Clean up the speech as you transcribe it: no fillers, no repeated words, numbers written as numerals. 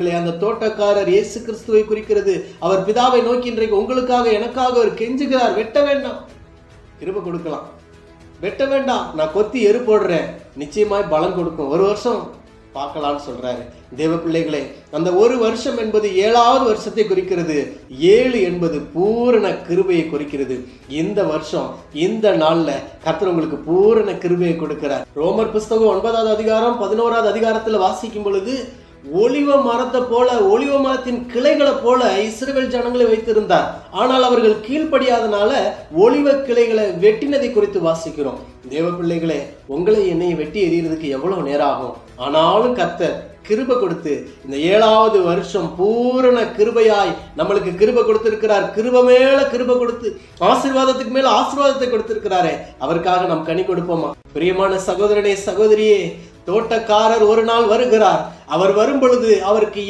அந்த தோட்டக்காரர் இயேசு கிறிஸ்துவை குறிக்கிறது. அவர் பிதாவை நோக்கி இன்றைக்கு உங்களுக்காக எனக்காக அவர் கெஞ்சுகிறார். வெட்ட வேண்டாம், கிருபை கொடுக்கலாம். வெட்ட வேண்டாம், நான் கொத்தி எரு போடுறேன், நிச்சயமாய் பலன் கொடுக்கும், 1 வருஷம் பார்க்கலான்னு சொல்றாரு. தேவ பிள்ளைகளே, அந்த 1 வருஷம் என்பது 7வது வருஷத்தை குறிக்கிறது. 7 என்பது பூரண கிருபையை குறிக்கிறது. இந்த வருஷம் இந்த நாள்ல கர்த்தர் உங்களுக்கு பூரண கிருபையை கொடுக்கிறார். ரோமர் புஸ்தகம் 9வது அதிகாரம் 11வது அதிகாரத்துல வாசிக்கும் பொழுது, ஒலிவ மரத்தை போல, ஒலிவ மரத்தின் கிளைகளை போல இஸ்ரவேல் ஜனங்களை வைத்திருந்தார். ஆனால் அவர்கள் கீழ்ப்படியாதனால ஒலிவ கிளைகளை வெட்டினதை குறித்து வாசிக்கிறோம். தேவ பிள்ளைகளே, உங்களை என்னை வெட்டி எறிகிறதுக்கு எவ்வளவு நேரம் ஆகும்? ஆனாலும் கர்த்தர் கிருபை கொடுத்து இந்த 7வது வருஷம் பூரண கிருபையாய் நம்மளுக்கு கிருபை கொடுத்திருக்கிறார். கிருபை மேல கிருபை கொடுத்து ஆசீர்வாதத்துக்கு மேல ஆசீர்வாதத்தை கொடுத்திருக்கிறாரே, அவருக்காக நாம் கனி கொடுப்போமா? பிரியமான சகோதரனே, சகோதரியே, தோட்டக்காரர் ஒரு நாள் வருகிறார். அவர் வரும் பொழுது அவருக்கு